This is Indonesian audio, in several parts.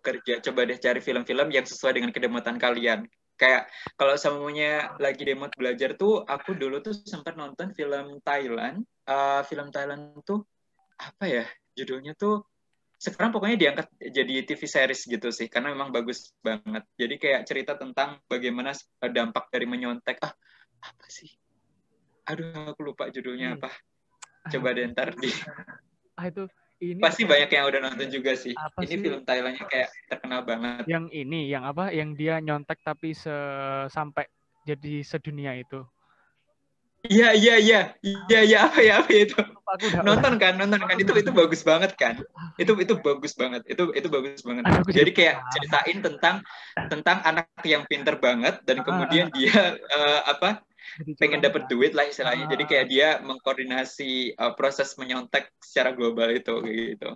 kerja, coba deh cari film-film yang sesuai dengan kedemotan kalian. Kayak kalau semuanya lagi demot belajar tuh, aku dulu tuh sempat nonton film Thailand. Film Thailand tuh apa ya? Judulnya tuh sekarang pokoknya diangkat jadi TV series gitu sih, karena memang bagus banget. Jadi kayak cerita tentang bagaimana dampak dari menyontek. Apa sih? Aduh, aku lupa judulnya apa. Coba deh ntar di... Itu ini Pasti banyak yang udah nonton juga sih. apa Ini sih? film Thailandnya kayak terkenal banget. Yang ini, yang apa? Yang dia nyontek tapi sampai jadi sedunia itu. Iya, apa ya itu. Aku udah Nonton kan, itu bagus banget kan. Itu bagus banget. Itu bagus banget. aku jadi Jadi kayak ceritain tentang anak yang pinter banget dan kemudian dia pengen dapat duit lah istilahnya. Jadi kayak dia mengkoordinasi proses menyontek secara global itu kayak gitu.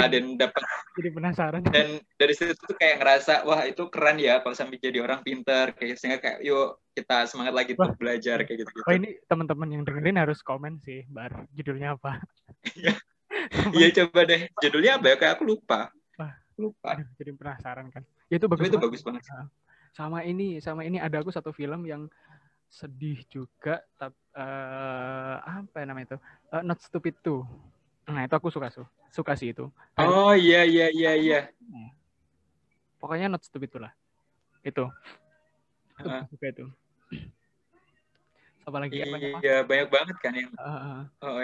Dan dapat, jadi penasaran. dan dari situ tuh kayak ngerasa wah itu keren ya kalau sampai jadi orang pinter kayak, sehingga kayak yuk kita semangat lagi untuk belajar kayak gitu. Oh, ini teman-teman yang dengerin harus komen sih, Bar, judulnya apa? Iya coba deh, judulnya apa ya, kayak aku lupa. Aduh, jadi penasaran kan. Ya, itu bagus banget. Sama ini ada aku satu film yang sedih juga, apa namanya itu? Not Stupid 2. Nah, itu aku suka sih itu. Oh iya. Pokoknya Not Stupid itu lah. Itu suka itu. Apalagi iya, banyak banget kan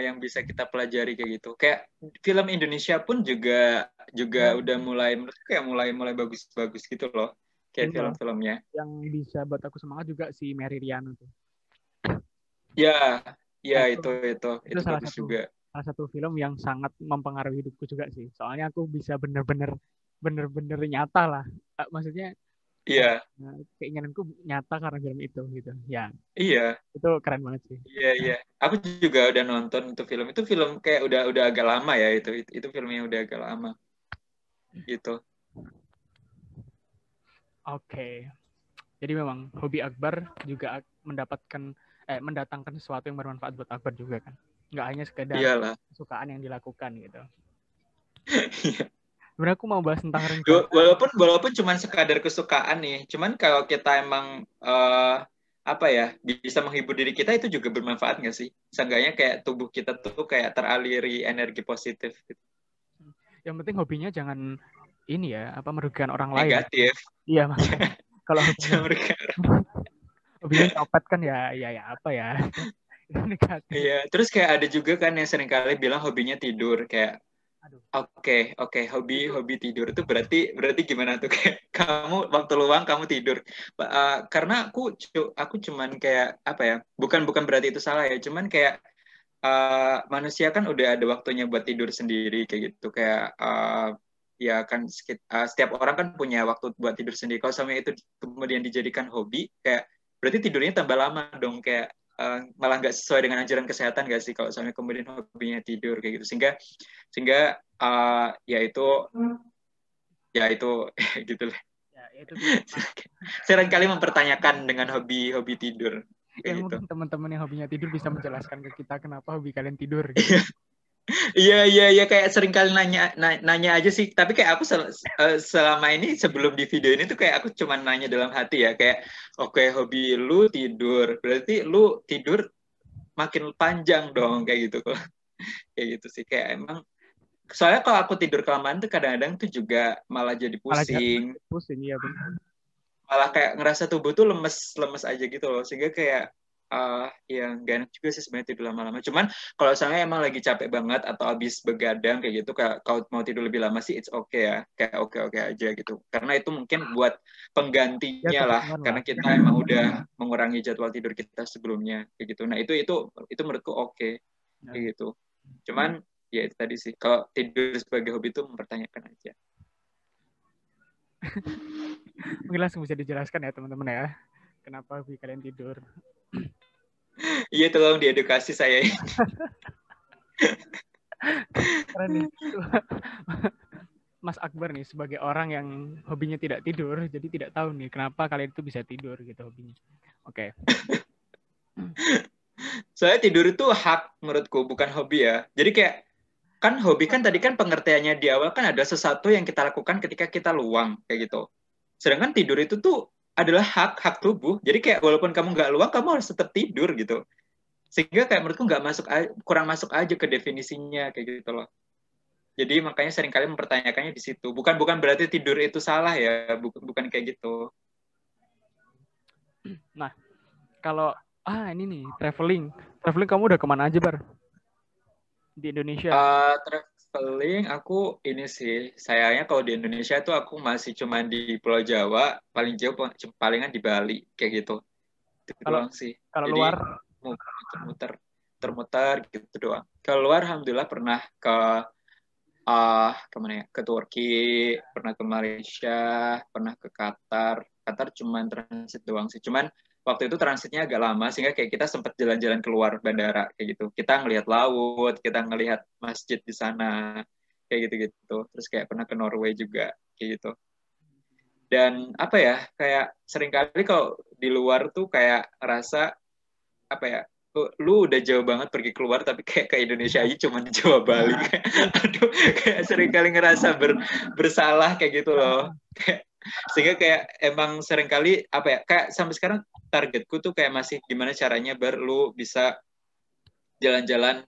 yang bisa kita pelajari kayak gitu. Kayak film Indonesia pun juga udah mulai bagus-bagus gitu loh. Kayak film-filmnya. Yang bisa buat aku semangat juga si Mary Riana tuh. Ya, itu bagus juga. Salah satu film yang sangat mempengaruhi hidupku juga sih. Soalnya aku bisa bener-bener nyata lah. Maksudnya Iya. Keinginanku nyata karena film itu gitu. Ya. Iya. Itu keren banget sih. Iya. Aku juga udah nonton itu film. Itu film kayak udah agak lama ya itu. Itu filmnya udah agak lama. Gitu. Oke. Jadi memang hobi Akbar juga mendatangkan sesuatu yang bermanfaat buat Akbar juga kan. Nggak hanya sekedar kesukaan yang dilakukan gitu. Iya. Sebenarnya aku mau bahas tentang rencana. Walaupun cuma sekadar kesukaan nih, cuman kalau kita emang bisa menghibur diri kita, itu juga bermanfaat nggak sih? Seenggaknya kayak tubuh kita tuh kayak teraliri energi positif. Gitu. Yang penting hobinya jangan ini ya, merugikan orang lain. Negatif. Iya, makanya. Kalau hobinya copet kan ya apa ya? Negatif. Iya, terus kayak ada juga kan yang seringkali bilang hobinya tidur, kayak Oke, hobi tidur itu berarti gimana tuh, kayak kamu waktu luang kamu tidur. Karena aku cuman kayak apa ya? Bukan berarti itu salah ya, cuman kayak manusia kan udah ada waktunya buat tidur sendiri kayak gitu, kayak ya kan setiap orang kan punya waktu buat tidur sendiri. Kalau sama itu kemudian dijadikan hobi, kayak berarti tidurnya tambah lama dong, kayak malah nggak sesuai dengan anjuran kesehatan nggak sih kalau misalnya kemudian hobinya tidur kayak gitu, sehingga ya itu gitu lah. Ya, itu seringkali mempertanyakan dengan hobi tidur kayak gitu. Mungkin teman-teman yang hobinya tidur bisa menjelaskan ke kita kenapa hobi kalian tidur gitu. Iya, kayak sering kali nanya aja sih. Tapi kayak aku selama ini sebelum di video ini tuh kayak aku cuma nanya dalam hati ya, kayak oke, hobi lu tidur, berarti lu tidur makin panjang dong kayak gitu. Kayak gitu sih, kayak emang soalnya kalau aku tidur kelamaan tuh kadang-kadang tuh juga malah jadi pusing. Ya benar. Malah kayak ngerasa tubuh tuh lemes aja gitu loh, sehingga kayak ya nggak enak juga sih sebenarnya tidur lama-lama. Cuman kalau misalnya emang lagi capek banget atau habis begadang kayak gitu, kayak kalau mau tidur lebih lama sih it's okay ya, kayak oke aja gitu. Karena itu mungkin buat penggantinya lah, karena kita emang udah mengurangi jadwal tidur kita sebelumnya kayak gitu. Nah itu menurutku oke kayak gitu. Cuman ya itu tadi sih, kalau tidur sebagai hobi itu mempertanyakan aja. Mungkin langsung bisa dijelaskan ya teman-teman ya, kenapa hobi kalian tidur. Iya, tolong diedukasi saya. Keren nih. Mas Akbar nih sebagai orang yang hobinya tidak tidur, jadi tidak tahu nih kenapa kalian itu bisa tidur gitu hobinya. Oke. Soalnya tidur itu hak menurutku, bukan hobi ya. Jadi kayak kan hobi kan tadi kan pengertiannya di awal kan ada sesuatu yang kita lakukan ketika kita luang kayak gitu. Sedangkan tidur itu tuh adalah hak tubuh. Jadi kayak walaupun kamu nggak luang, kamu harus tetap tidur gitu. Sehingga kayak menurutku nggak masuk, kurang masuk aja ke definisinya kayak gitu loh. Jadi makanya seringkali mempertanyakannya di situ. Bukan berarti tidur itu salah ya, bukan kayak gitu. Nah, kalau ini nih traveling kamu udah kemana aja Bar? Di Indonesia? Traveling aku ini sih, sayangnya kalau di Indonesia tuh aku masih cuma di Pulau Jawa, paling jauh palingan di Bali kayak gitu. Itu doang sih. Kalau Jadi luar muter-muter gitu doang. Kalau luar alhamdulillah pernah ke kemana ya? Ke Turki, pernah ke Malaysia, pernah ke Qatar. Qatar cuman transit doang sih. Cuman waktu itu transitnya agak lama sehingga kayak kita sempat jalan-jalan keluar bandara kayak gitu. Kita ngelihat laut, kita ngelihat masjid di sana kayak gitu-gitu. Terus kayak pernah ke Norway juga kayak gitu. Dan apa ya? Kayak seringkali kalau di luar tuh kayak rasa apa ya? Lu udah jauh banget pergi keluar tapi kayak ke Indonesia aja cuma di Jawa Bali. Aduh, kayak sering kali ngerasa bersalah kayak gitu loh. Sehingga kayak emang sering kali apa ya, kayak sampai sekarang targetku tuh kayak masih gimana caranya biar lu bisa jalan-jalan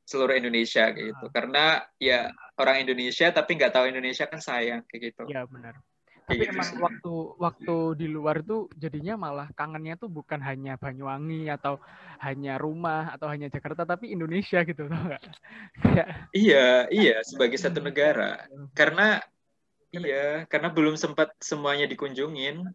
seluruh Indonesia kayak gitu. Karena ya orang Indonesia tapi nggak tahu Indonesia kan sayang kayak gitu. Iya benar. Tapi gitu emang waktu di luar tuh jadinya malah kangennya tuh bukan hanya Banyuwangi atau hanya rumah atau hanya Jakarta, tapi Indonesia gitu, tau nggak? Iya, sebagai satu negara. Karena belum sempat semuanya dikunjungin.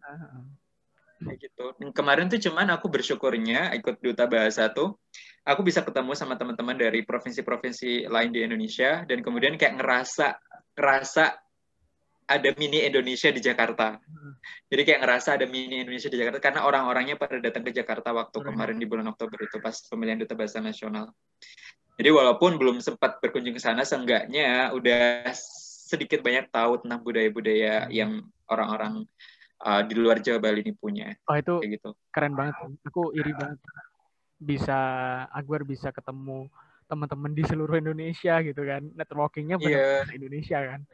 Kayak gitu. Dan kemarin tuh cuman aku bersyukurnya ikut Duta Bahasa tuh, aku bisa ketemu sama teman-teman dari provinsi-provinsi lain di Indonesia dan kemudian kayak ngerasa ada mini Indonesia di Jakarta. Jadi kayak ngerasa ada mini Indonesia di Jakarta karena orang-orangnya pada datang ke Jakarta waktu kemarin di bulan Oktober itu pas pemilihan Duta Bahasa Nasional. Jadi walaupun belum sempat berkunjung ke sana, seenggaknya udah sedikit banyak tahu tentang budaya-budaya yang orang-orang di luar Jawa Bali ini punya. Oh itu kayak gitu. Keren banget. Aku iri banget Akbar bisa ketemu teman-teman di seluruh Indonesia gitu kan. Networkingnya benar-benar Indonesia kan.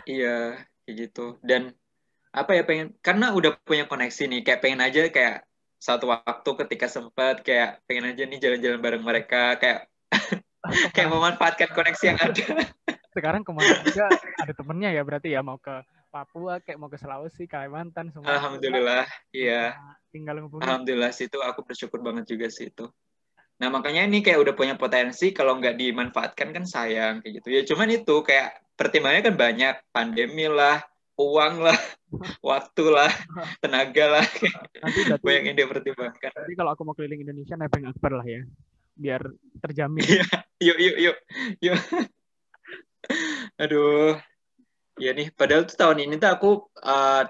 Iya, kayak gitu. Dan apa ya, karena udah punya koneksi nih, kayak pengen aja kayak satu waktu ketika sempat kayak pengen aja nih jalan-jalan bareng mereka, kayak kayak memanfaatkan koneksi yang ada. Sekarang kemana aja ada temennya ya berarti ya, mau ke Papua, kayak mau ke Sulawesi, Kalimantan, semua. Alhamdulillah, iya. Tinggal ngubungin. Alhamdulillah sih itu aku bersyukur banget juga sih itu. Nah makanya ini kayak udah punya potensi, kalau nggak dimanfaatkan kan sayang kayak gitu. Ya cuman itu kayak pertimbangannya kan banyak, pandemi lah, uang lah, waktu lah, tenaga lah. Nanti banyak yang dia pertimbangkan. Jadi kalau aku mau keliling Indonesia nebeng Akbar lah ya, biar terjamin. Yuk. Aduh. Ya nih, padahal tuh tahun ini tuh aku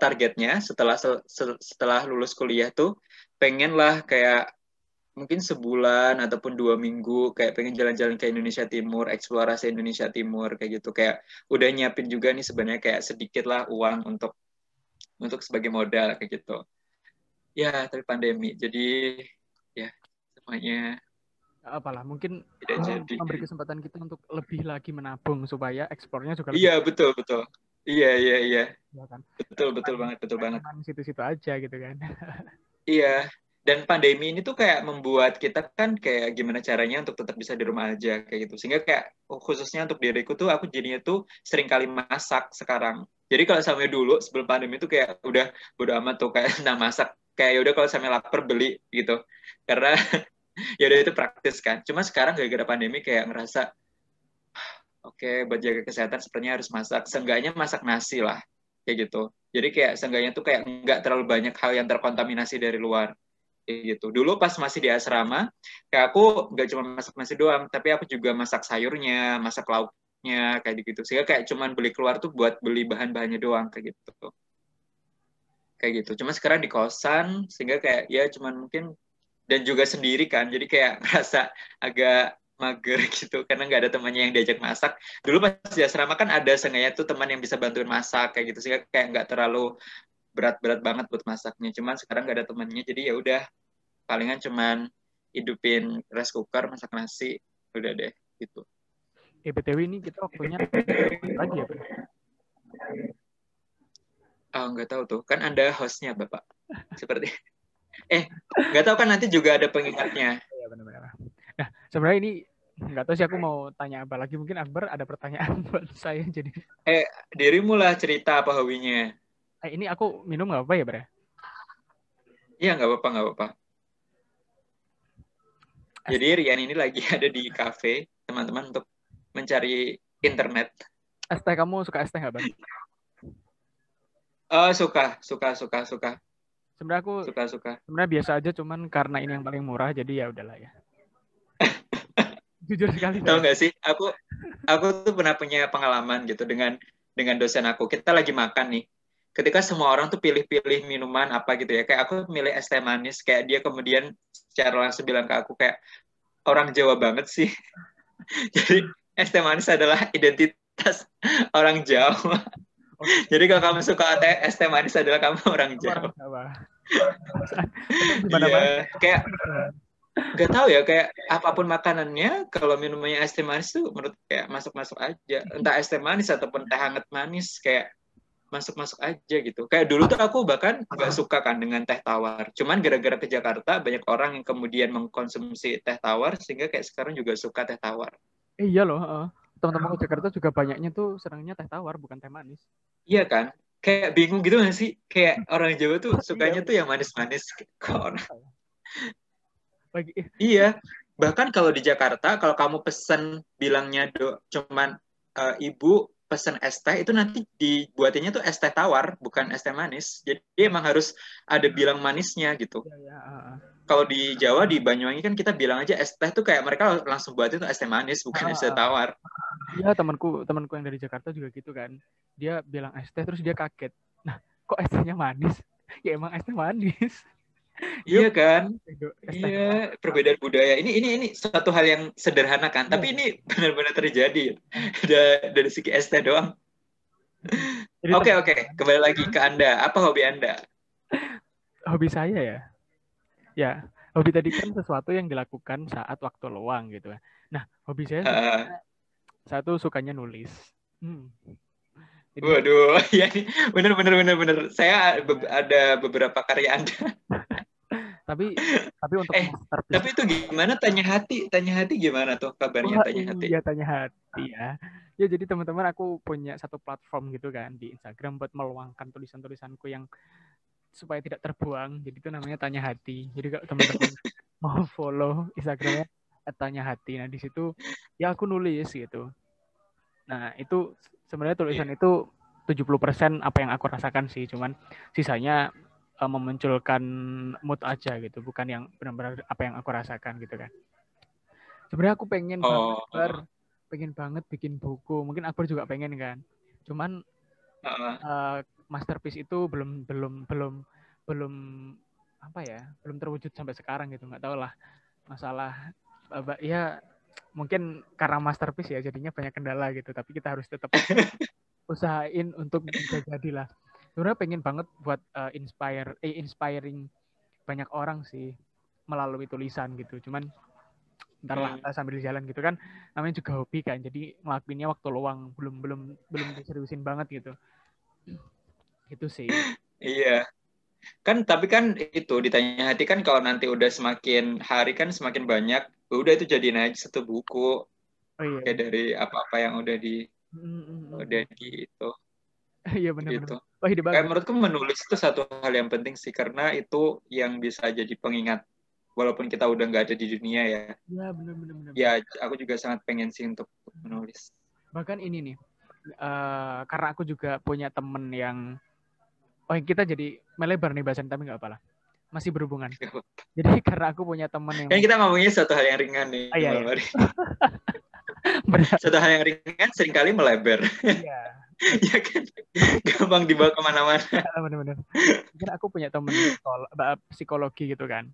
targetnya setelah lulus kuliah tuh pengen lah kayak mungkin sebulan ataupun 2 minggu kayak pengen jalan-jalan ke Indonesia Timur, eksplorasi Indonesia Timur kayak gitu. Kayak udah nyiapin juga nih sebenarnya kayak sedikit lah uang untuk sebagai modal kayak gitu. Ya, tapi pandemi. Jadi ya semuanya apalah mungkin jadi. memberi kesempatan kita untuk lebih lagi menabung supaya ekspornya juga lebih. Iya, betul. Iya. Ya kan? Betul banget. Situ-situ aja gitu kan. Iya. Dan pandemi ini tuh kayak membuat kita kan kayak gimana caranya untuk tetap bisa di rumah aja kayak gitu. Sehingga kayak khususnya untuk diriku tuh aku jadinya tuh sering kali masak sekarang. Jadi kalau sampai dulu sebelum pandemi tuh kayak udah bodo amat tuh kayak tentang masak. Kayak yaudah kalau sampai lapar beli gitu. Karena ya udah itu praktis kan. Cuma sekarang gara-gara pandemi kayak ngerasa oke, buat jaga kesehatan sepertinya harus masak. Seenggaknya masak nasi lah kayak gitu. Jadi kayak seenggaknya tuh kayak nggak terlalu banyak hal yang terkontaminasi dari luar kayak gitu. Dulu pas masih di asrama, kayak aku nggak cuma masak nasi doang, tapi aku juga masak sayurnya, masak lauknya, kayak gitu. Sehingga kayak cuman beli keluar tuh buat beli bahan-bahannya doang, kayak gitu. Kayak gitu. Cuma sekarang di kosan, sehingga kayak ya cuman mungkin, dan juga sendiri kan, jadi kayak ngerasa agak mager gitu, karena nggak ada temannya yang diajak masak. Dulu pas di asrama kan ada seenggaknya tuh teman yang bisa bantuin masak, kayak gitu. Sehingga kayak nggak terlalu berat-berat banget buat masaknya. Cuman sekarang nggak ada temannya, jadi ya udah palingan cuman hidupin rice cooker, masak nasi, udah deh gitu. BTW ini kita waktunya lagi ya, Bro? Nggak tahu tuh. Kan Anda hostnya, Bapak. Seperti. Nggak tahu kan nanti juga ada pengingatnya. Iya, benar-benar. Nah, sebenarnya ini nggak tahu sih aku mau tanya apa lagi. Mungkin Akbar ada pertanyaan buat saya. Jadi. Dirimu lah cerita apa hobinya. Ini aku minum nggak apa ya, Bro? Iya, nggak apa-apa. Jadi Rian ini lagi ada di kafe, teman-teman, untuk mencari internet. Es teh, kamu suka es teh nggak, Bang? Suka. Sebenarnya aku suka. Sebenarnya biasa aja, cuman karena ini yang paling murah, jadi ya udahlah ya. Jujur sekali. Tahu nggak sih, aku tuh pernah punya pengalaman gitu dengan dosen aku. Kita lagi makan nih. Ketika semua orang tuh pilih-pilih minuman apa gitu ya, kayak aku milih es teh manis, kayak dia kemudian secara langsung bilang ke aku kayak orang Jawa banget sih. Jadi es teh manis adalah identitas orang Jawa. Jadi kalau kamu suka es teh manis adalah kamu orang Jawa. Iya, kayak nggak tahu ya, kayak apapun makanannya, kalau minumannya es teh manis tuh menurut kayak masuk-masuk aja. Entah es teh manis ataupun teh hangat manis, kayak masuk-masuk aja gitu. Kayak dulu tuh aku bahkan nggak suka kan dengan teh tawar. Cuman gara-gara ke Jakarta banyak orang yang kemudian mengkonsumsi teh tawar sehingga kayak sekarang juga suka teh tawar. Iya loh, teman-teman ke Jakarta juga banyaknya tuh senangnya teh tawar bukan teh manis. Iya kan? Kayak bingung gitu nggak sih? Kayak orang Jawa tuh sukanya tuh yang manis-manis. Iya. Bahkan kalau di Jakarta, kalau kamu pesen bilangnya cuman ibu pesen es teh, itu nanti dibuatinnya tuh es teh tawar, bukan es teh manis. Jadi emang harus ada bilang manisnya gitu. Kalau di Jawa, di Banyuwangi kan kita bilang aja es teh tuh kayak mereka langsung buatin tuh es teh manis, bukan es teh tawar. Iya, temanku yang dari Jakarta juga gitu kan. Dia bilang es teh, terus dia kaget. Nah, kok es tehnya manis? Ya emang es teh manis. Iya kan? Iya, perbedaan budaya. Ini satu hal yang sederhana kan, tapi ini benar-benar terjadi dari segi es teh doang. Oke, kembali lagi ke Anda. Apa hobi Anda? Hobi saya ya? Ya, hobi tadi kan sesuatu yang dilakukan saat waktu luang gitu. Nah, hobi saya satu sukanya nulis. Jadi, waduh, ya bener. Saya ada beberapa karya Anda. tapi untuk tapi itu gimana tanya hati gimana tuh kabarnya? Tanya hati? Iya, tanya hati ya. Ya, jadi teman-teman, aku punya satu platform gitu kan di Instagram buat meluangkan tulisan-tulisanku yang supaya tidak terbuang. Jadi itu namanya Tanya Hati. Jadi kalau teman-teman mau follow Instagramnya Tanya Hati. Nah, di situ ya aku nulis gitu. Nah, itu sebenarnya tulisan itu 70% apa yang aku rasakan sih, cuman sisanya memunculkan mood aja gitu, bukan yang benar-benar apa yang aku rasakan gitu kan. Sebenarnya aku pengen banget bikin buku. Mungkin Akbar juga pengen kan. Cuman masterpiece itu belum apa ya, belum terwujud sampai sekarang gitu. Nggak tahu lah, masalah ya mungkin karena masterpiece ya jadinya banyak kendala gitu, tapi kita harus tetap usahain untuk bisa jadilah. Sebenarnya pengen banget buat inspiring banyak orang sih melalui tulisan gitu. Cuman ntar lah sambil jalan gitu kan, namanya juga hobi kan, jadi ngelakuinnya waktu luang, belum diseriusin banget gitu. Gitu sih. Iya kan, tapi kan itu ditanya hati kan, kalau nanti udah semakin hari kan semakin banyak, udah itu jadiin aja satu buku. Kayak dari apa-apa yang udah di itu. Iya, benar-benar gitu. Kayak menurutku menulis itu satu hal yang penting sih, karena itu yang bisa jadi pengingat walaupun kita udah nggak ada di dunia ya. Iya, benar-benar. Ya, aku juga sangat pengen sih untuk menulis. Bahkan ini nih, karena aku juga punya temen yang kita jadi melebar nih bahasan, tapi nggak apa-apa lah, masih berhubungan. Jadi karena aku punya temen yang kita ngomongin satu hal yang ringan nih. Iya. Satu hal yang ringan seringkali melebar. Iya. Ya kan, gampang dibawa kemana-mana. Benar-benar. Mungkin aku punya temen psikologi gitu kan,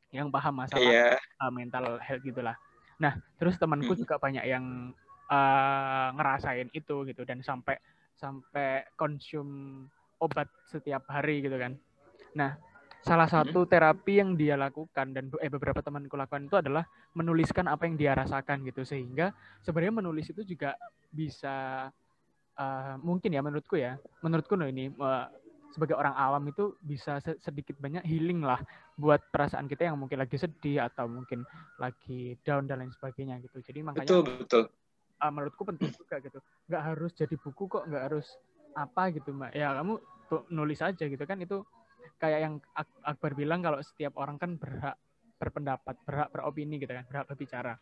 yang paham masalah mental health gitulah. Nah, terus temanku juga banyak yang ngerasain itu gitu, dan sampai konsum obat setiap hari gitu kan. Nah, salah satu terapi yang dia lakukan dan beberapa temanku lakukan itu adalah menuliskan apa yang dia rasakan gitu, sehingga sebenarnya menulis itu juga bisa mungkin ya menurutku ini sebagai orang awam itu bisa sedikit banyak healing lah buat perasaan kita yang mungkin lagi sedih atau mungkin lagi down dan lain sebagainya gitu. Jadi makanya betul. Menurutku penting juga gitu. Nggak harus jadi buku kok, nggak harus apa gitu Mbak. Ya kamu nulis aja gitu kan, itu kayak yang Akbar bilang kalau setiap orang kan berhak berpendapat, berhak beropini gitu kan, berhak berbicara.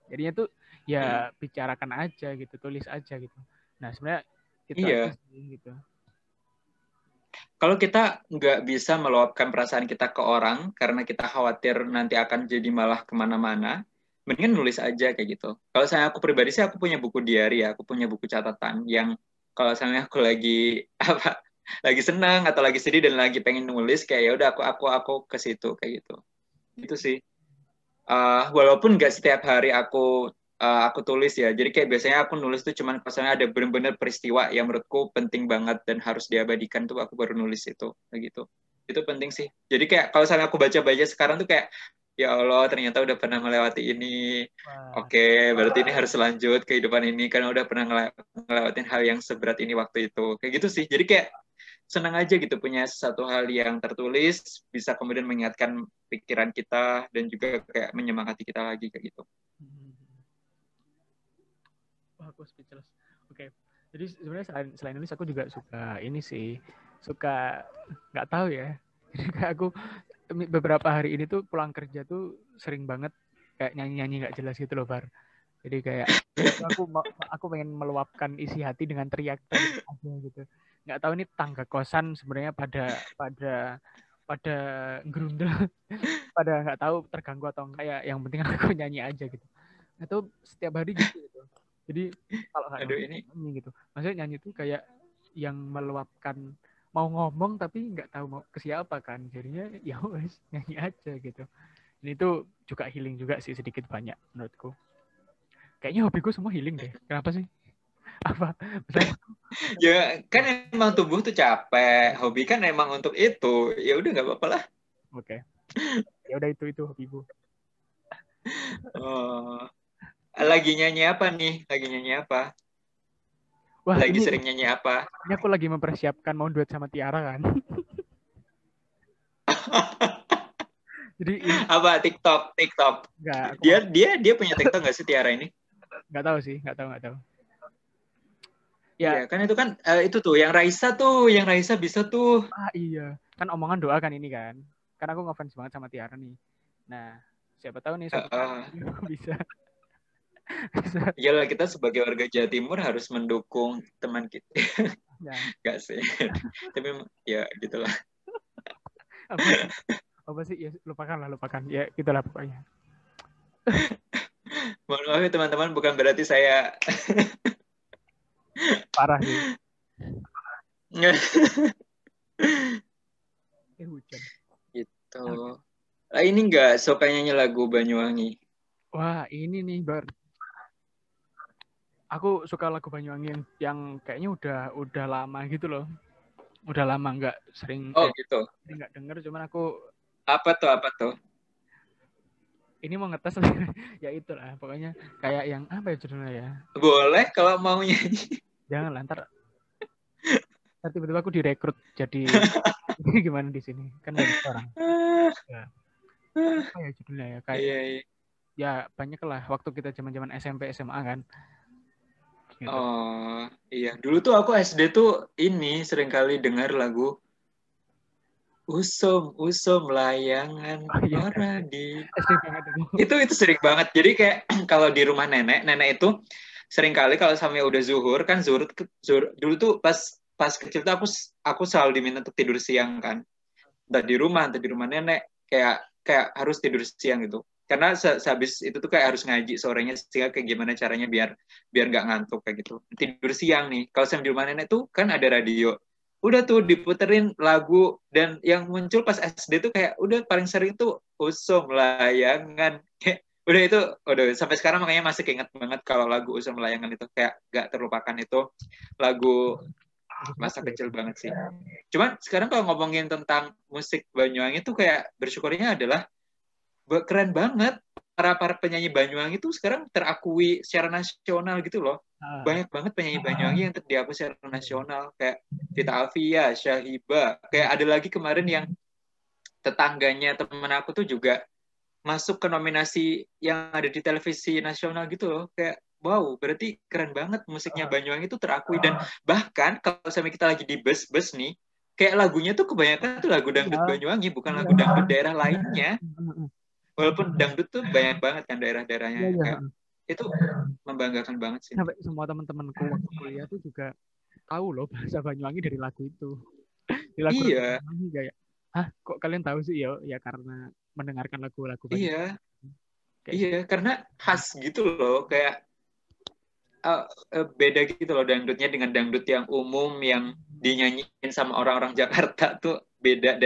Jadinya tuh ya bicarakan aja gitu, tulis aja gitu. Nah sebenarnya itu aja sih gitu. Kalau kita nggak bisa meluapkan perasaan kita ke orang karena kita khawatir nanti akan jadi malah kemana-mana, mendingan nulis aja kayak gitu. Kalau saya aku pribadi sih aku punya buku diary ya, aku punya buku catatan yang kalau misalnya aku lagi lagi senang atau lagi sedih dan lagi pengen nulis kayak ya udah aku ke situ kayak gitu. Itu sih. Walaupun nggak setiap hari aku tulis ya. Jadi kayak biasanya aku nulis tuh cuman misalnya ada benar-benar peristiwa yang menurutku penting banget dan harus diabadikan tuh aku baru nulis itu kayak gitu. Itu penting sih. Jadi kayak kalau misalnya aku baca-baca sekarang tuh kayak ya Allah ternyata udah pernah melewati ini. Oke, berarti ini harus lanjut kehidupan ini karena udah pernah ngelewatin hal yang seberat ini waktu itu. Kayak gitu sih. Jadi kayak senang aja gitu punya sesuatu hal yang tertulis bisa kemudian mengingatkan pikiran kita dan juga kayak menyemangati kita lagi kayak gitu. Wah, aku speechless. Oke. Jadi sebenarnya selain nulis aku juga suka ini sih, suka nggak tahu ya. Jadi kayak aku beberapa hari ini tuh pulang kerja tuh sering banget kayak nyanyi-nyanyi nggak jelas gitu loh, Bar. Jadi kayak aku pengen meluapkan isi hati dengan teriak-teriak aja gitu. Nggak tahu ini tangga kosan sebenarnya pada gerundel, pada nggak tahu terganggu atau enggak ya. Yang penting aku nyanyi aja gitu. Itu setiap hari gitu. Jadi kalau nggak nyanyi gitu, maksudnya nyanyi itu kayak yang meluapkan, mau ngomong tapi nggak tahu mau ke siapa kan, jadinya ya wes nyanyi aja gitu. Dan itu juga healing juga sih sedikit banyak menurutku. Kayaknya hobiku semua healing deh. Kenapa sih? Apa? Misalnya, ya kan emang tubuh tuh capek, hobi kan emang untuk itu. Ya udah nggak apa-apa lah. Oke. Ya udah itu hobiku. Oh. Lagi nyanyi apa nih? Lagi nyanyi apa? Wah, lagi sering nyanyi apa? Ini aku lagi mempersiapkan mau duet sama Tiara kan. Jadi ini apa TikTok? enggak, dia punya TikTok nggak sih Tiara ini? Nggak tahu sih, nggak tahu. Ya. Iya, kan itu kan itu tuh yang Raisa bisa tuh. Iya, kan omongan doa kan ini kan. Karena aku ngefans banget sama Tiara nih. Nah, siapa tahu nih suatu bisa. Iyalah kita sebagai warga Jawa Timur harus mendukung teman kita. Ya. Gak sih. Tapi ya gitulah. Apa sih? Ya lupakan. Ya gitulah pokoknya. Mohon maaf ya teman-teman, bukan berarti saya parah sih. Hujan. Gitu. Nah, ini nggak suka nyanyi lagu Banyuwangi? Wah, ini nih Bar. Aku suka lagu Banyuwangi yang kayaknya udah lama gitu loh. Udah lama nggak sering. Gitu. Nggak denger, cuman aku. Apa tuh? Ini mau ngetes ya itulah pokoknya kayak yang apa ya judulnya ya. Boleh kalau mau nyanyi. Jangan lah, ntar tiba-tiba aku direkrut jadi gimana di sini kan banyak orang. Ya. Apa ya judulnya ya kayak iya. Ya banyak lah waktu kita zaman SMP SMA kan. Gitu. Oh iya, dulu tuh aku SD tuh ini sering kali dengar lagu Usum layangan paradi. Itu sering banget. Jadi kayak kalau di rumah nenek itu sering kali kalau sampai udah zuhur kan zuhur dulu tuh pas kecil tuh aku selalu diminta untuk tidur siang kan. Entah di rumah nenek kayak harus tidur siang gitu. Karena sehabis itu tuh kayak harus ngaji sorenya sehingga kayak gimana caranya biar nggak ngantuk kayak gitu. Tidur siang nih. Kalau sampai di rumah nenek tuh kan ada radio. Udah tuh diputerin lagu dan yang muncul pas SD tuh kayak udah paling sering tuh Usum Layangan. Udah sampai sekarang makanya masih keinget banget kalau lagu Usum Layangan itu kayak gak terlupakan, itu lagu masa kecil banget sih. Cuman sekarang kalau ngomongin tentang musik Banyuwangi itu kayak bersyukurnya adalah keren banget. Para penyanyi Banyuwangi itu sekarang terakui secara nasional gitu loh. Banyak banget penyanyi Banyuwangi yang diakui secara nasional. Kayak Vita Alvia, Syahiba. Kayak ada lagi kemarin yang tetangganya temen aku tuh juga masuk ke nominasi yang ada di televisi nasional gitu loh. Kayak wow, berarti keren banget musiknya Banyuwangi itu terakui. Dan bahkan kalau sampai kita lagi di bus-bus nih, kayak lagunya tuh kebanyakan tuh lagu dangdut Banyuwangi, bukan lagu dangdut daerah lainnya. Walaupun dangdut tuh banyak banget kan daerah-daerahnya. Kayak itu membanggakan banget sih. Sampai semua teman-temanku waktu kuliah tuh juga tahu loh bahasa Banyuwangi dari lagu itu. Di lagu Banyuwangi kayak, hah kok kalian tahu sih? Ya karena mendengarkan lagu-lagu Banyuwangi. Iya, karena khas gitu loh. Kayak beda gitu loh dangdutnya dengan dangdut yang umum yang dinyanyiin sama orang-orang Jakarta tuh beda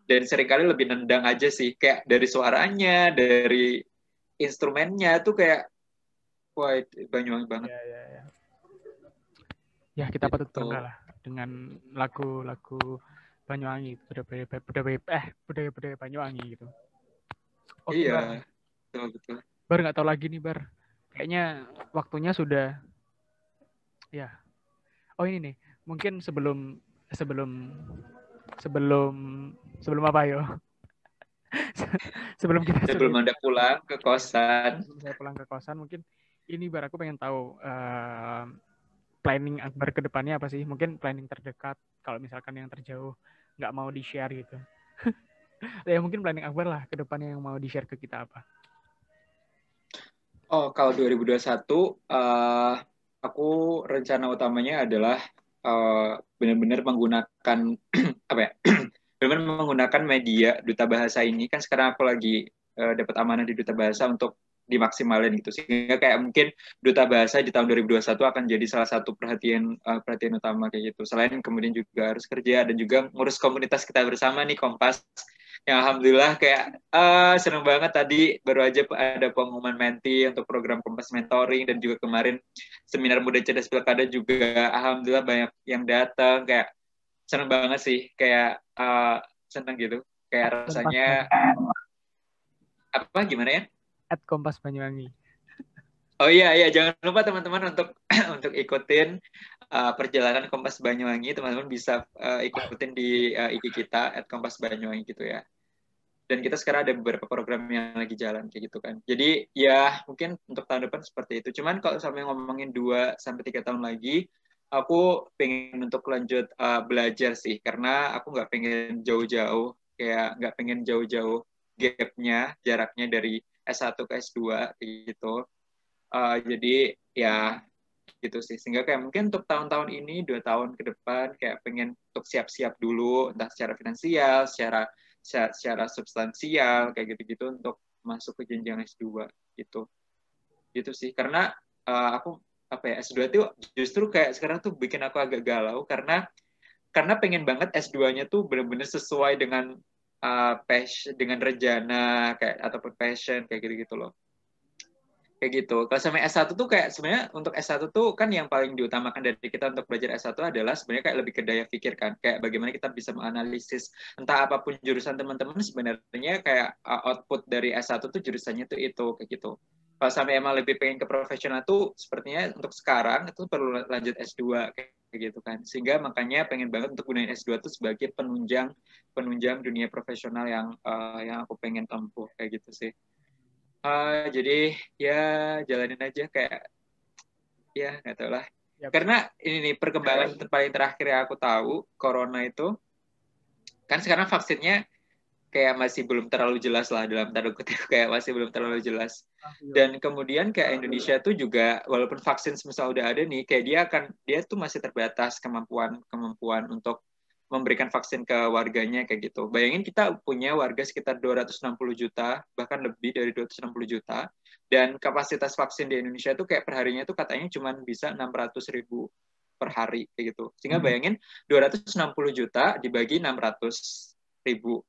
dan seringkali lebih nendang aja sih, kayak dari suaranya, dari instrumennya tuh kayak wah Banyuwangi banget. Ya kita patut bangga lah dengan lagu-lagu Banyuwangi, budaya-budaya Banyuwangi gitu. Oke, iya, betul. Bar nggak tahu lagi nih Bar, kayaknya waktunya sudah ya. Oh ini nih, mungkin sebelum apa yo? sebelum Anda pulang ke kosan. Sebelum saya pulang ke kosan, mungkin ini Bar aku pengen tahu planning Akbar ke depannya apa sih? Mungkin planning terdekat, kalau misalkan yang terjauh nggak mau di-share gitu. Ya mungkin planning Akbar lah ke depannya yang mau di-share ke kita apa? Oh, kalau 2021 aku rencana utamanya adalah benar-benar menggunakan apa ya? Benar-benar menggunakan media Duta Bahasa ini. Kan sekarang aku lagi dapat amanah di Duta Bahasa untuk dimaksimalin gitu, sehingga kayak mungkin Duta Bahasa di tahun 2021 akan jadi salah satu perhatian utama kayak gitu. Selain kemudian juga harus kerja dan juga ngurus komunitas kita bersama nih, Kompas, yang alhamdulillah kayak seneng banget tadi baru aja ada pengumuman menti untuk program Kompas Mentoring, dan juga kemarin seminar Muda Cerdas Pilkada juga alhamdulillah banyak yang datang. Kayak seneng banget sih, kayak seneng gitu, kayak rasanya apa gimana ya? @Kompas Banyuwangi. Oh iya, jangan lupa teman-teman untuk untuk ikutin perjalanan Kompas Banyuwangi. Teman-teman bisa ikutin di IG kita @kompasbanyuwangi gitu ya. Dan kita sekarang ada beberapa program yang lagi jalan kayak gitu kan. Jadi ya mungkin untuk tahun depan seperti itu. Cuman kalau sampai ngomongin 2-3 tahun lagi, aku pengen untuk lanjut belajar sih, karena aku nggak pengen jauh-jauh, kayak nggak pengen jauh-jauh gapnya, jaraknya dari S1 ke S2 gitu. Jadi ya gitu sih, sehingga kayak mungkin untuk tahun-tahun ini 2 tahun ke depan kayak pengen untuk siap-siap dulu, entah secara finansial, secara substansial kayak gitu-gitu, untuk masuk ke jenjang S2 gitu sih. Karena aku S2 tuh justru kayak sekarang tuh bikin aku agak galau, karena pengen banget S2-nya tuh benar-benar sesuai dengan passion, dengan rejana kayak ataupun passion kayak gitu-gitu loh. Kayak gitu. Kalau sama S1 tuh kayak sebenarnya untuk S1 tuh kan yang paling diutamakan dari kita untuk belajar S1 adalah sebenarnya kayak lebih ke daya pikir kan. Kayak bagaimana kita bisa menganalisis entah apapun jurusan teman-teman, sebenarnya kayak output dari S1 tuh jurusannya tuh itu kayak gitu. Kalau sampai emang lebih pengen ke profesional tuh sepertinya untuk sekarang itu perlu lanjut S2 kayak gitu kan. Sehingga makanya pengen banget untuk gunain S2 tuh sebagai penunjang dunia profesional yang aku pengen tempuh kayak gitu sih. Jadi ya jalanin aja, kayak ya nggak tahu lah. Karena ini nih perkembangan paling terakhir yang aku tahu, corona itu kan sekarang vaksinnya kayak masih belum terlalu jelas lah, dalam tanda kutip kayak masih belum terlalu jelas. Dan kemudian kayak Indonesia tuh juga walaupun vaksin semesta udah ada nih, kayak dia tuh masih terbatas kemampuan untuk memberikan vaksin ke warganya kayak gitu. Bayangin kita punya warga sekitar 260 juta, bahkan lebih dari 260 juta, dan kapasitas vaksin di Indonesia itu kayak perharinya tuh katanya cuma bisa 600.000 per hari kayak gitu. Sehingga bayangin 260 juta dibagi 600.000.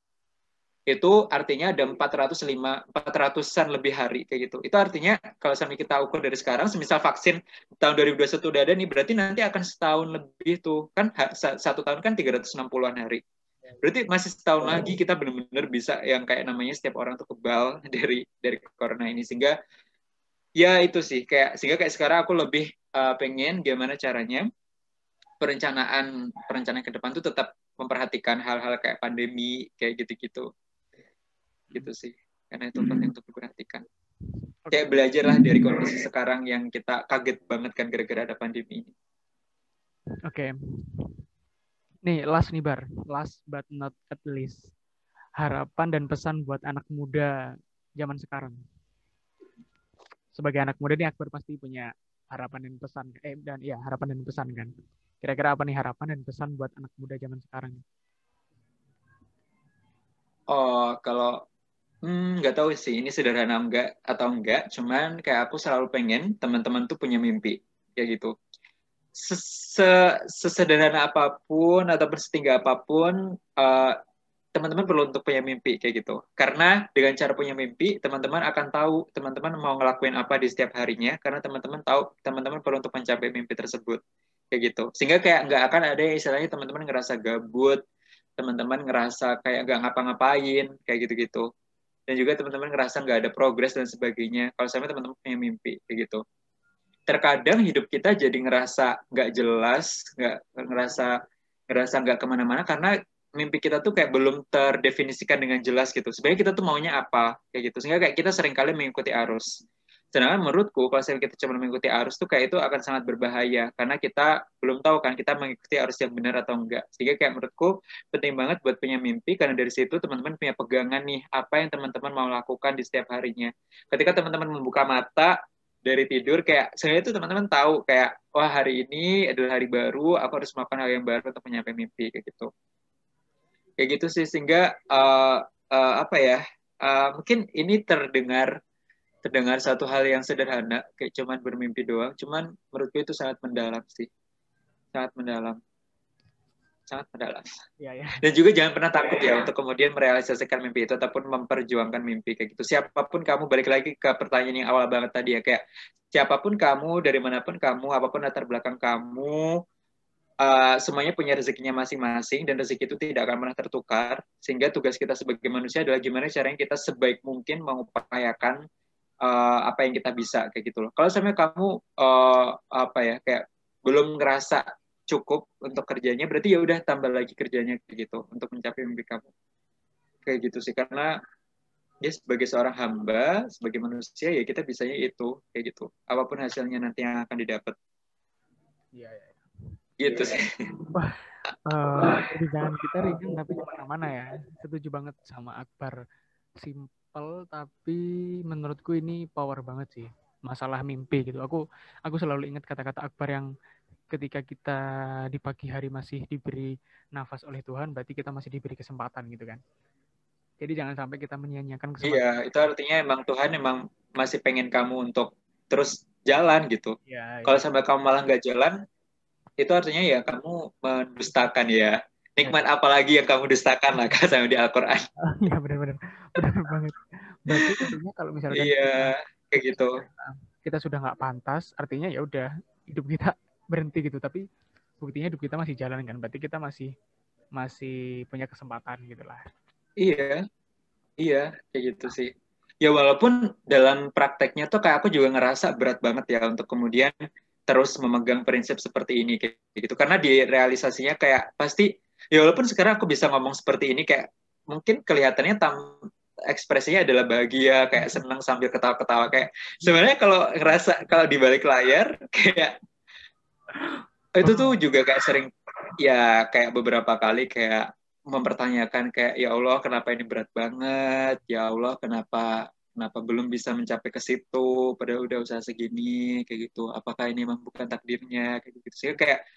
itu artinya ada 400-an lebih hari kayak gitu. Itu artinya kalau sampai kita ukur dari sekarang, semisal vaksin tahun 2021 udah ada nih, berarti nanti akan setahun lebih tuh. Kan satu tahun kan 360-an hari. Berarti masih setahun lagi kita benar-benar bisa yang kayak namanya setiap orang tuh kebal dari corona ini. Sehingga ya itu sih sehingga kayak sekarang aku lebih pengen gimana caranya perencanaan ke depan tuh tetap memperhatikan hal-hal kayak pandemi kayak gitu-gitu. Gitu sih, karena itu penting untuk diperhatikan. Kayak belajarlah dari kondisi sekarang yang kita kaget banget kan gara-gara ada pandemi ini. Oke. Nih, last but not at least. Harapan dan pesan buat anak muda zaman sekarang. Sebagai anak muda nih, Akbar pasti punya harapan dan pesan. Harapan dan pesan kan. Kira-kira apa nih harapan dan pesan buat anak muda zaman sekarang? Oh, kalau nggak tahu sih ini sederhana enggak, cuman kayak aku selalu pengen teman-teman tuh punya mimpi kayak gitu. Sesederhana apapun atau setinggi apapun, teman-teman perlu untuk punya mimpi kayak gitu. Karena dengan cara punya mimpi, teman-teman akan tahu teman-teman mau ngelakuin apa di setiap harinya. Karena teman-teman tahu teman-teman perlu untuk mencapai mimpi tersebut kayak gitu. Sehingga kayak nggak akan ada istilahnya teman-teman ngerasa gabut, teman-teman ngerasa kayak nggak ngapa-ngapain kayak gitu-gitu. Dan juga teman-teman ngerasa nggak ada progres dan sebagainya. Kalau sampai teman-teman punya mimpi kayak gitu. Terkadang hidup kita jadi ngerasa nggak jelas, ngerasa nggak kemana-mana karena mimpi kita tuh kayak belum terdefinisikan dengan jelas gitu. Sebenarnya kita tuh maunya apa kayak gitu. Sehingga kayak kita seringkali mengikuti arus. Sedangkan menurutku kalau kita cuma mengikuti arus tuh kayak itu akan sangat berbahaya karena kita belum tahu kan kita mengikuti arus yang benar atau enggak. Sehingga kayak menurutku penting banget buat punya mimpi karena dari situ teman-teman punya pegangan nih apa yang teman-teman mau lakukan di setiap harinya. Ketika teman-teman membuka mata dari tidur kayak sebenarnya itu teman-teman tahu kayak wah hari ini adalah hari baru, aku harus melakukan hal yang baru untuk mencapai mimpi kayak gitu. Kayak gitu sih sehingga apa ya? Mungkin ini terdengar satu hal yang sederhana kayak cuman bermimpi doang, cuman menurutku itu sangat mendalam sih. Sangat mendalam. Ya. Dan juga jangan pernah takut ya untuk kemudian merealisasikan mimpi itu ataupun memperjuangkan mimpi kayak gitu. Siapapun kamu, balik lagi ke pertanyaan yang awal banget tadi ya, kayak siapapun kamu, dari manapun kamu, apapun latar belakang kamu, semuanya punya rezekinya masing-masing dan rezeki itu tidak akan pernah tertukar. Sehingga tugas kita sebagai manusia adalah gimana caranya kita sebaik mungkin mengupayakan apa yang kita bisa kayak gitu loh. Kalau sampai kamu apa ya kayak belum ngerasa cukup untuk kerjanya, berarti ya udah tambah lagi kerjanya kayak gitu untuk mencapai mimpi kamu. Kayak gitu sih karena ya sebagai seorang hamba, sebagai manusia ya kita bisanya itu kayak gitu. Apapun hasilnya nanti yang akan didapat. Iya. Gitu sih. Wah, jangan kita ringan tapi kemana-mana ya. Setuju banget sama Akbar. Simple tapi menurutku ini power banget sih. Masalah mimpi gitu. Aku selalu ingat kata-kata Akbar yang ketika kita di pagi hari masih diberi nafas oleh Tuhan, berarti kita masih diberi kesempatan gitu kan. Jadi jangan sampai kita menyia-nyiakan kesempatan. Iya, itu artinya emang Tuhan emang masih pengen kamu untuk terus jalan gitu. Ya. Kalau sampai kamu malah nggak jalan, itu artinya ya kamu mendustakan ya. Nikmat apalagi yang kamu dustakan lah kan sama di Al-Quran. Iya benar banget. Berarti intinya kalau misalkan iya kayak gitu. Kita sudah nggak pantas, artinya ya udah hidup kita berhenti gitu. Tapi buktinya hidup kita masih jalan kan. Berarti kita masih punya kesempatan gitulah. Iya kayak gitu sih. Ya walaupun dalam prakteknya tuh kayak aku juga ngerasa berat banget ya untuk kemudian terus memegang prinsip seperti ini kayak gitu. Karena di realisasinya kayak pasti ya walaupun sekarang aku bisa ngomong seperti ini kayak mungkin kelihatannya ekspresinya adalah bahagia kayak senang sambil ketawa-ketawa kayak sebenarnya kalau di balik layar kayak itu tuh juga kayak sering ya kayak beberapa kali kayak mempertanyakan kayak ya Allah kenapa ini berat banget, ya Allah kenapa belum bisa mencapai ke situ padahal udah usaha segini kayak gitu, apakah ini memang bukan takdirnya kayak gitu sih kayak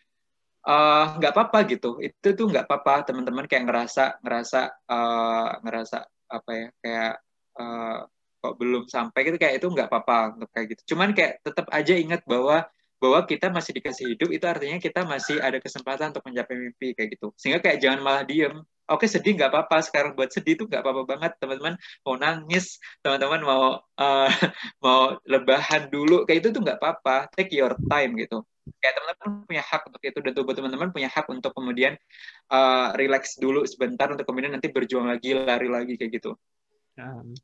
nggak apa-apa gitu, itu tuh nggak apa-apa teman-teman kayak ngerasa apa ya kayak kok belum sampai gitu kayak itu nggak apa-apa untuk kayak gitu, cuman kayak tetap aja ingat bahwa kita masih dikasih hidup itu artinya kita masih ada kesempatan untuk mencapai mimpi kayak gitu, sehingga kayak jangan malah diem, Oke, sedih nggak apa-apa. Sekarang buat sedih tuh nggak apa-apa banget. Teman-teman mau nangis, teman-teman mau mau lebahan dulu, kayak itu tuh nggak apa-apa. Take your time gitu. Kayak teman-teman punya hak untuk itu, dan tubuh teman-teman punya hak untuk kemudian relax dulu sebentar untuk kemudian nanti berjuang lagi, lari lagi kayak gitu.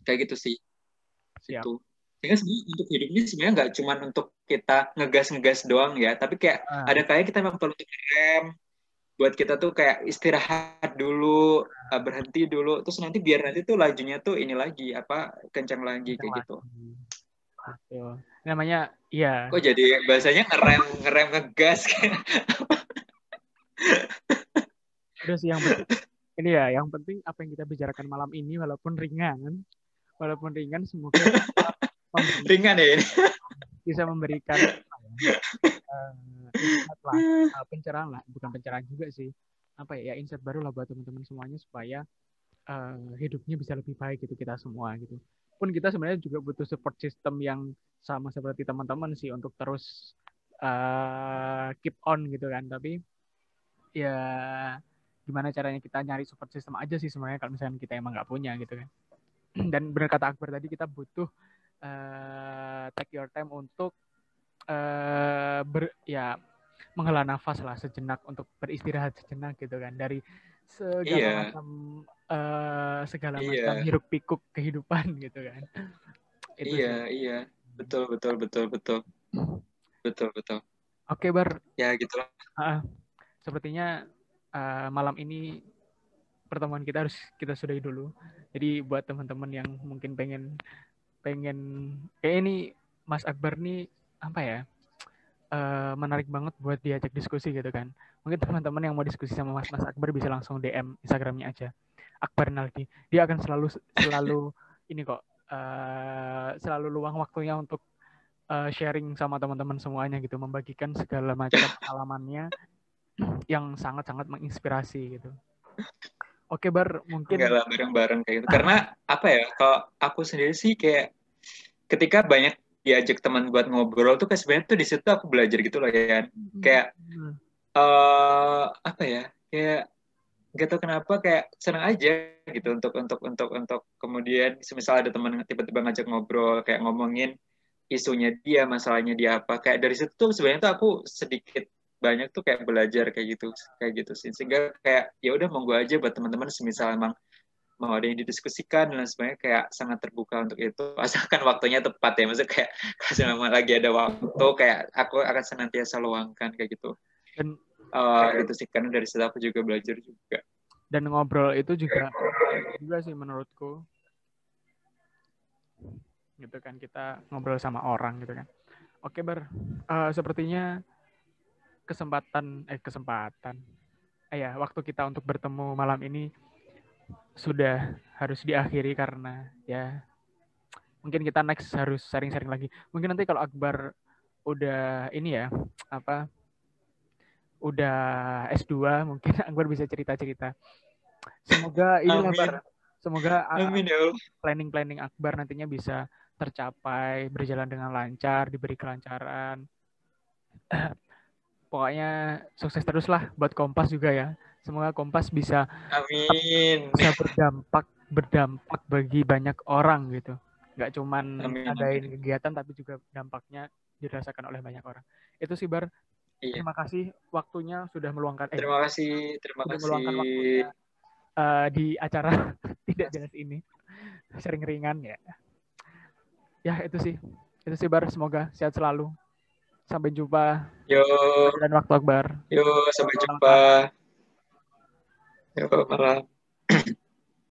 Kayak gitu sih. Siap. Itu. Sehingga sebenarnya untuk hidup ini sebenarnya nggak cuma untuk kita ngegas-ngegas doang ya, tapi kayak ada kayak kita memang perlu rem buat kita tuh kayak istirahat dulu, berhenti dulu, terus nanti biar nanti tuh lajunya tuh ini lagi apa kencang lagi kayak gitu. Betul. Namanya iya. Kok jadi bahasanya ngerem ngegas kayak. Udah sih yang penting ini ya, yang penting apa yang kita bicarakan malam ini walaupun ringan semoga ringan ya ini. Bisa memberikan insight lah, pencerahan lah, bukan pencerahan juga sih, apa ya, insight baru lah buat teman-teman semuanya supaya hidupnya bisa lebih baik gitu kita semua gitu. Pun kita sebenarnya juga butuh support system yang sama seperti teman-teman sih untuk terus keep on gitu kan. Tapi ya gimana caranya kita nyari support system aja sih sebenarnya kalau misalnya kita emang nggak punya gitu kan. Dan benar kata Akbar tadi, kita butuh take your time untuk menghela nafas lah sejenak, untuk beristirahat sejenak gitu kan dari segala macam hiruk pikuk kehidupan gitu kan. Itu iya betul. Oke, Bar, ya gitulah. sepertinya malam ini pertemuan kita harus kita sudahi dulu. Jadi buat teman-teman yang mungkin pengen kayak ini Mas Akbar nih apa ya, menarik banget buat diajak diskusi gitu kan. Mungkin teman-teman yang mau diskusi sama Mas Akbar bisa langsung DM Instagramnya aja, Akbar Naldi. Dia akan selalu ini kok selalu luang waktunya untuk sharing sama teman-teman semuanya gitu, membagikan segala macam pengalamannya yang sangat-sangat menginspirasi gitu. Oke, Bar, mungkin enggak lah bareng-bareng kayak gitu. Karena apa ya, kalau aku sendiri sih kayak ketika banyak diajak teman buat ngobrol tuh kayak sebenarnya tuh di situ aku belajar gitu loh ya. Kayak apa ya? Kayak gak tau kenapa kayak senang aja gitu untuk kemudian semisal ada teman tiba-tiba ngajak ngobrol kayak ngomongin isunya dia, masalahnya dia apa, kayak dari situ tuh sebenarnya tuh aku sedikit banyak tuh kayak belajar kayak gitu sih, sehingga kayak ya udah monggo aja buat teman-teman semisal emang mau ada yang didiskusikan dan sebenarnya kayak sangat terbuka untuk itu, asalkan waktunya tepat ya, maksudnya kayak kalau memang lagi ada waktu kayak aku akan senantiasa luangkan kayak gitu. Dan gitu sih, karena dari situ aku juga belajar juga. Dan ngobrol itu juga sih menurutku gitu kan, kita ngobrol sama orang gitu kan. Oke, Bar, sepertinya waktu kita untuk bertemu malam ini sudah harus diakhiri karena ya mungkin kita next harus sharing-sharing lagi. Mungkin nanti kalau Akbar udah ini ya udah S2 mungkin Akbar bisa cerita-cerita. Semoga ini Akbar, semoga planning Akbar nantinya bisa tercapai, berjalan dengan lancar, diberi kelancaran. Pokoknya sukses terus lah buat Kompas juga ya. Semoga Kompas bisa berdampak bagi banyak orang gitu. Nggak cuman ngadain kegiatan tapi juga dampaknya dirasakan oleh banyak orang. Itu sih, Bar. Iya. Terima kasih waktunya sudah meluangkan terima kasih meluangkan waktunya di acara tidak jelas ini. Sering ringan ya. Ya, itu sih Bar, semoga sehat selalu. Sampai jumpa. Dan waktu Akbar. Sampai jumpa. Malam.